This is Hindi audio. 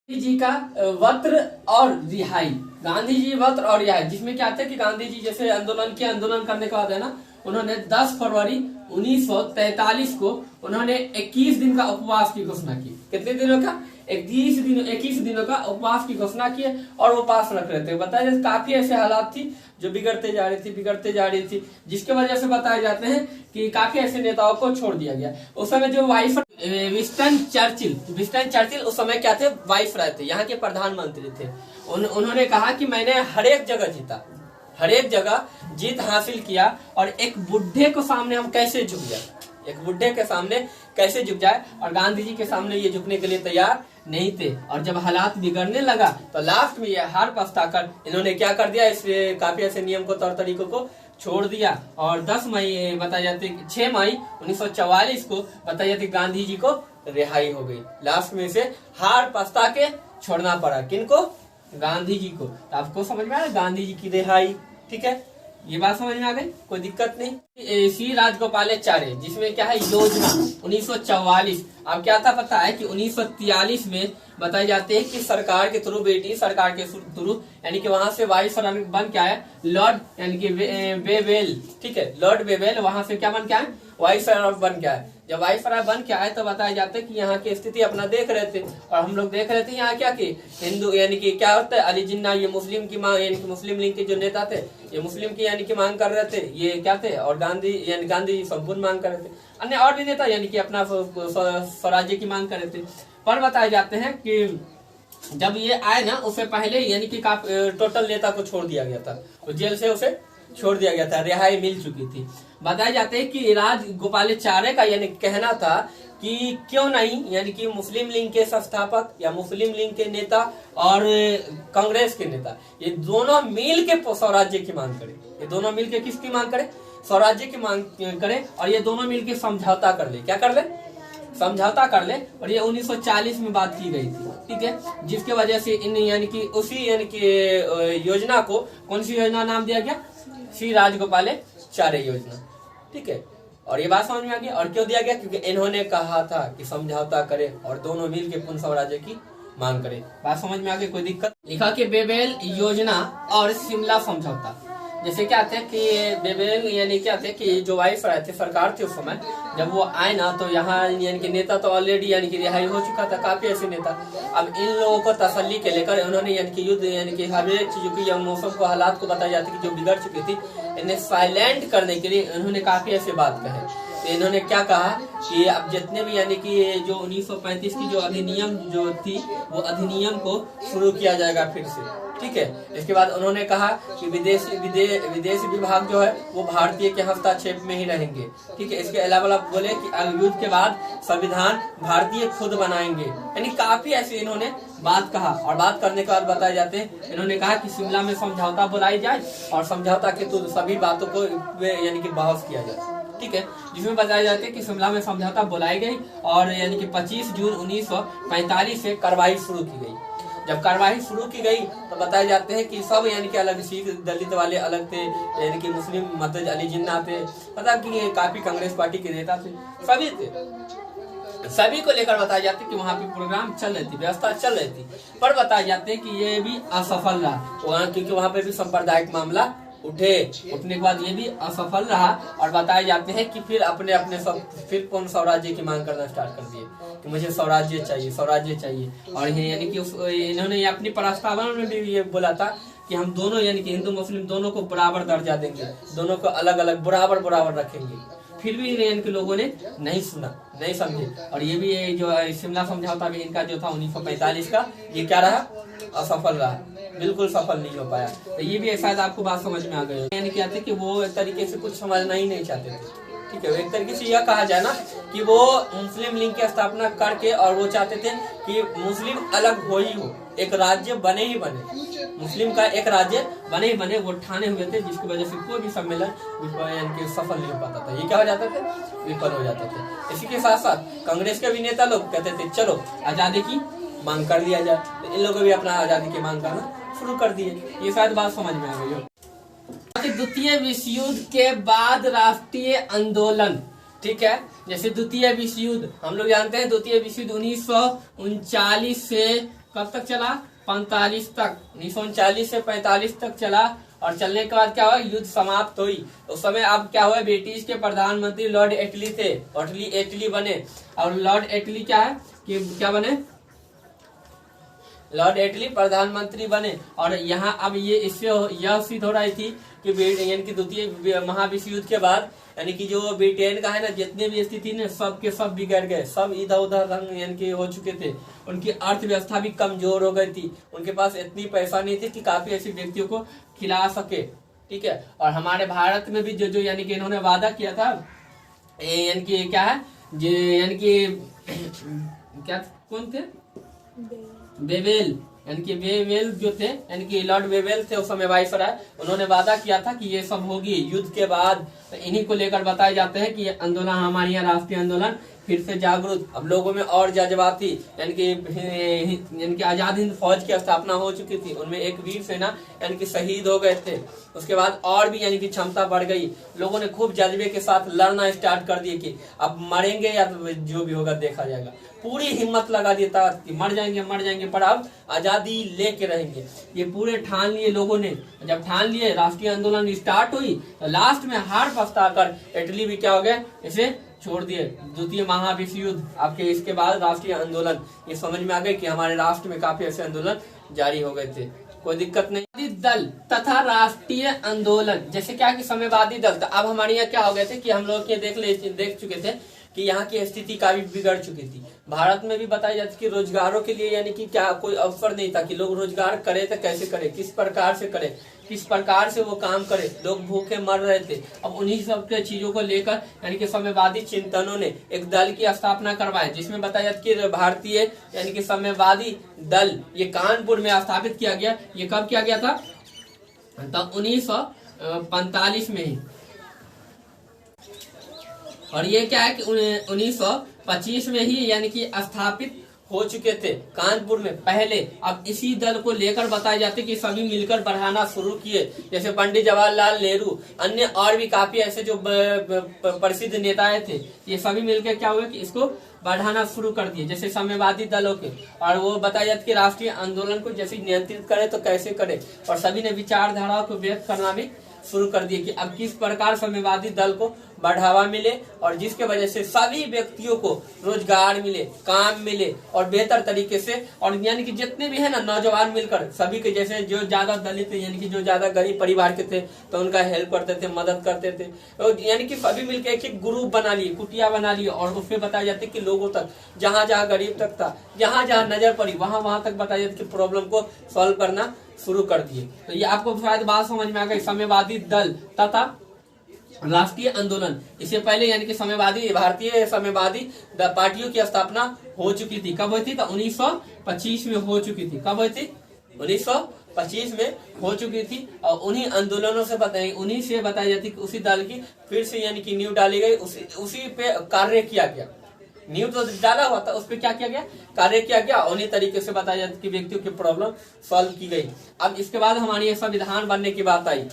गांधी जी का वस्त्र और रिहाई। गांधी जी वस्त्र और रिहाई, जिसमें क्या था कि गांधी जी जैसे आंदोलन करने के बाद है ना, उन्होंने 10 फरवरी 1943 को उन्होंने 21 दिन का उपवास की घोषणा की। कितने दिनों का? 21 दिनों का उपवास की घोषणा की और उपवास रख रहे थे। बताया जाए काफी ऐसे हालात थी जो बिगड़ते जा रही थी, जिसके वजह से बताए जाते हैं कि काफी ऐसे नेताओं को छोड़ दिया गया। उस समय जो विंस्टन चर्चिल उस समय क्या थे? वाइसराय थे, यहाँ के प्रधानमंत्री थे। उन्होंने कहा कि मैंने हर एक जगह जीत हासिल किया और एक बुढ़े के सामने हम कैसे झुक जाए, और गांधी जी के सामने ये झुकने के लिए तैयार नहीं थे। और जब हालात बिगड़ने लगा तो लास्ट में ये हार पछताकर इन्होंने क्या कर दिया, इस काफी ऐसे नियम को, तौर तरीकों को छोड़ दिया। और 6 मई 1944 को बताया जाते गांधी जी को रिहाई हो गई। लास्ट में से हार पछता के छोड़ना पड़ा। किनको? गांधी जी को। तो आपको समझ में आया गांधी जी की रिहाई? ठीक है, ये बात समझ में आ गई, कोई दिक्कत नहीं। श्री राजगोपालाचार्य, जिसमें क्या है योजना 1944। अब क्या था पता है कि 1943 में बताए जाते हैं कि सरकार के थ्रू, ब्रिटिश सरकार के थ्रू, यानी कि वहां से वाइसराय बन के आया लॉर्ड, यानी कि वेवेल। ठीक है, लॉर्ड वेवेल वहां से क्या बन के आए? वाइसराय बन के आए। जब वाइसराय बन के आए तो बताया जाता है कि यहाँ की स्थिति अपना देख रहे थे, और हम लोग देख रहे थे यहाँ क्या कि हिंदू, यानी कि क्या होता है, अली जिन्ना, ये मुस्लिम की मांग, यानी कि मुस्लिम लीग के जो नेता थे, ये मुस्लिम की यानी कि मांग कर रहे थे, ये क्या थे, और गांधी संपूर्ण मांग कर रहे थे। अन्य और भी नेता यानी कि अपना स्वराज्य की मांग कर रहे थे। पर बताए जाते हैं कि जब ये आए ना, उससे पहले यानी कि टोटल नेता को छोड़ दिया गया था, जेल से उसे छोड़ दिया गया था, रिहाई मिल चुकी थी। बताए जाते हैं कि राजगोपालाचार्य का यानी कहना था कि क्यों नहीं, यानी कि मुस्लिम लीग के संस्थापक या मुस्लिम लीग के नेता और कांग्रेस के नेता, ये दोनों मिल के स्वराज्य की मांग करें। ये दोनों मिल के किसकी मांग करें? स्वराज्य की मांग करें, और ये दोनों मिल के समझौता कर ले। क्या कर ले? समझौता कर ले। और ये 1940 में बात की गई थी। ठीक है, जिसके वजह से इन यानी कि उसी यानी कि योजना को, कौन सी योजना नाम दिया गया? श्री राजगोपालाचार्य योजना। ठीक है, और ये बात समझ में आ गई। और क्यों दिया गया? क्योंकि इन्होंने कहा था कि समझौता करे और दोनों मिल के पूर्ण स्वराज्य की मांग करे। बात समझ में आ गई, कोई दिक्कत? लिखा कि वेवेल योजना और शिमला समझौता। जैसे क्या थे कि वेवेल यानी क्या थे कि जो वाइसराय थे, सरकार थी उस समय, जब वो आए ना तो यहाँ यानी कि नेता तो ऑलरेडी यानी कि रिहाई हो चुका था, काफी ऐसे नेता। अब इन लोगों को तसल्ली के लेकर उन्होंने यानी कि युद्ध, यानी कि हर एक चीजों की या मौसम को, हालात को बताई जाती कि जो बिगड़ चुकी थी, इन्हें साइलेंट करने के लिए उन्होंने काफी ऐसे बात कहे। तो इन्होंने क्या कहा कि अब जितने भी यानी कि जो 1935 की जो अधिनियम जो थी, वो अधिनियम को शुरू किया जाएगा फिर से। ठीक है, इसके बाद उन्होंने कहा कि विदेश विभाग जो है वो भारतीय के हस्तक्षेप में ही रहेंगे। ठीक है, इसके अलावा बोले कि युद्ध के बाद संविधान भारतीय खुद बनाएंगे। यानी काफी ऐसे इन्होंने बात कहा। और बात करने के बाद बताए जाते हैं, इन्होंने कहा कि शिमला में समझौता बुलाई जाए और समझौता के तो सभी बातों को यानी कि बहस किया जाए। ठीक है, जिसमें बताया जाता है कि शिमला में समझौता बुलाई गई और यानी कि 25 जून 1945 से कार्रवाई शुरू की गई। जब कार्रवाई शुरू की गई तो बताए जाते हैं कि सब यानी कि अलग, सिख दलित वाले अलग थे, यानी कि मुस्लिम मतलब अली जिन्ना थे, पता कि काफी कांग्रेस पार्टी के नेता थे, सभी थे। सभी को लेकर बताया जाते हैं कि वहाँ पे प्रोग्राम चल रही थी, व्यवस्था चल रही थी। पर बताया जाते हैं कि ये भी असफल रहा वहाँ, क्योंकि वहाँ पे भी सांप्रदायिक मामला उठने के बाद ये भी असफल रहा। और बताए जाते हैं कि फिर अपने फिर पूर्ण स्वराज्य की मांग करना स्टार्ट कर दिए कि मुझे स्वराज्य चाहिए। और यानी कि इन्होंने अपनी प्रस्तावना में भी ये बोला था कि हम दोनों यानी कि हिंदू मुस्लिम दोनों को बराबर दर्जा देंगे, दोनों को अलग अलग बराबर रखेंगे। फिर भी इनके लोगों ने नहीं सुना, नहीं समझे। और ये भी जो शिमला समझौता भी इनका जो था 1945 का, ये क्या रहा? असफल रहा, बिल्कुल सफल नहीं हो पाया। तो ये भी शायद आपको बात समझ में आ गई। यानी क्या थे कि वो एक तरीके से कुछ समझना ही नहीं चाहते थे। ठीक है, एक तरीके से यह कहा जाए ना कि वो मुस्लिम लीग की स्थापना करके, और वो चाहते थे कि मुस्लिम अलग हो ही हो, एक राज्य बने ही बने, मुस्लिम का एक राज्य बने ही बने, वो ठाने हुए थे। जिसकी वजह से कोई भी सम्मेलन यानी कि सफल नहीं हो पाता था। ये क्या हो जाते थे? विफल हो जाते थे। इसी के साथ साथ कांग्रेस के भी नेता लोग कहते थे चलो आजादी की मांग कर लिया जाए, तो इन लोगों भी अपना आजादी की मांग करना शुरू कर दिए। ये शायद बात समझ में आ गई हो। द्वितीय विश्व युद्ध के बाद राष्ट्रीय आंदोलन। ठीक है, जैसे द्वितीय विश्व युद्ध हम लोग जानते हैं, द्वितीय विश्व युद्ध 1939 से कब तक चला? 45 तक, 1939 से 45 तक चला। और चलने के बाद क्या हुआ? युद्ध समाप्त हुई। उस समय अब क्या हुआ? ब्रिटिश के प्रधानमंत्री लॉर्ड एटली थे, एटली बने। और लॉर्ड एटली क्या है कि क्या बने? लॉर्ड एटली प्रधानमंत्री बने। और यहाँ अब ये इससे यह सिद्ध हो रही थी कि यानी कि द्वितीय महाविश्व युद्ध के बाद यानी कि जो ब्रिटेन का है ना, जितने भी स्थिति ने सब के सब बिगड़ गए, सब इधर उधर रंग यानी कि हो चुके थे। उनकी अर्थव्यवस्था भी कमजोर हो गई थी, उनके पास इतनी पैसा नहीं थी कि काफी ऐसे व्यक्तियों को खिला सके, ठीक है। और हमारे भारत में भी जो जो यानी कि इन्होंने वादा किया था, यानी कि क्या है, यानी कि क्या कौन थे? बेवेल, यानी कि वेवेल जो थे, यानी कि लॉर्ड वेवेल थे उस समय वाइसराय, उन्होंने वादा किया था कि ये सब होगी युद्ध के बाद। तो इन्हीं को लेकर बताए जाते हैं कि ये आंदोलन हमारे यहाँ राष्ट्रीय आंदोलन फिर से जागरूक, अब लोगों में और जज्बा थी। यानी कि आजाद हिंद फौज की स्थापना हो चुकी थी, उनमें एक वीर सेना यानी कि शहीद हो गए थे। उसके बाद और भी यानी कि क्षमता बढ़ गई, लोगों ने खूब जज्बे के साथ लड़ना स्टार्ट कर दिए कि अब मरेंगे या तो जो भी होगा देखा जाएगा। पूरी हिम्मत लगा देता कि मर जाएंगे पर अब आजादी लेके रहेंगे, ये पूरे ठान लिए लोगों ने। जब ठान लिए, राष्ट्रीय आंदोलन स्टार्ट हुई, तो लास्ट में हार पछताकर इटली भी क्या हो गया, इसे छोड़ दिए। द्वितीय महाविश्व युद्ध आपके इसके बाद राष्ट्रीय आंदोलन, ये समझ में आ गए कि हमारे राष्ट्र में काफी ऐसे आंदोलन जारी हो गए थे, कोई दिक्कत नहीं। दल तथा राष्ट्रीय आंदोलन, जैसे क्या कि साम्यवादी दल, तो अब हमारे यहाँ क्या हो गए थे कि हम लोग देख चुके थे कि यहाँ की स्थिति काफी बिगड़ चुकी थी। भारत में भी बताई जाती कि रोजगारों के लिए यानी कि क्या कोई अवसर नहीं था कि लोग रोजगार करे तो कैसे करे, किस प्रकार से करे, किस प्रकार से वो काम करे, लोग भूखे मर रहे थे। अब उन्हीं सब के चीजों को लेकर यानी कि साम्यवादी चिंतनों ने एक दल की स्थापना करवाई, जिसमें बताया जाता कि भारतीय यानी कि साम्यवादी दल ये कानपुर में स्थापित किया गया। ये कब किया गया था? तब 1945 में ही। और ये क्या है कि 1925 में ही यानी कि स्थापित हो चुके थे कानपुर में पहले। अब इसी दल को लेकर बताए जाते कि सभी मिलकर बढ़ाना शुरू किए, जैसे पंडित जवाहरलाल नेहरू, अन्य और भी काफी ऐसे जो प्रसिद्ध नेताएं थे, ये सभी मिलकर क्या हुआ कि इसको बढ़ाना शुरू कर दिए, जैसे साम्यवादी दलों के। और वो बताया जाता कि राष्ट्रीय आंदोलन को जैसे नियंत्रित करे तो कैसे करे, और सभी ने विचारधारा को व्यक्त करना भी शुरू कर दिए कि अब किस प्रकार साम्यवादी दल को बढ़ावा मिले और जिसके वजह से सभी व्यक्तियों को रोजगार मिले, काम मिले और बेहतर तरीके से। और यानी कि जितने भी है ना नौजवान मिलकर सभी के, जैसे जो ज्यादा दलित यानी कि जो ज्यादा गरीब परिवार के थे तो उनका हेल्प करते थे, मदद करते थे। तो यानी कि सभी मिलकर एक एक ग्रुप बना लिए, कुटिया बना लिए, और उसमें बताया जाता कि लोगों तक, जहाँ जहाँ गरीब तक था, जहाँ जहाँ नजर पड़ी वहां तक बताया जाता कि प्रॉब्लम को सॉल्व करना शुरू कर दिए। तो ये आपको शायद बात समझ में आ गई, साम्यवादी दल तथा राष्ट्रीय आंदोलन। इससे पहले यानी कि साम्यवादी, भारतीय साम्यवादी पार्टियों की स्थापना हो चुकी थी। कब हुई थी? तो 1925 में हो चुकी थी। कब हुई थी? 1925 में हो चुकी थी। और उन्हीं आंदोलनों से उन्हीं से बताई जाती कि उसी दल की फिर से यानी कि नींव डाली गई, उसी पे कार्य किया गया। नींव तो डाला हुआ था, उस पर क्या किया गया? कार्य किया गया। उन्हीं तरीके से बताया जाता कि व्यक्तियों की प्रॉब्लम सॉल्व की गई। अब इसके बाद हमारी संविधान बनने की बात आई।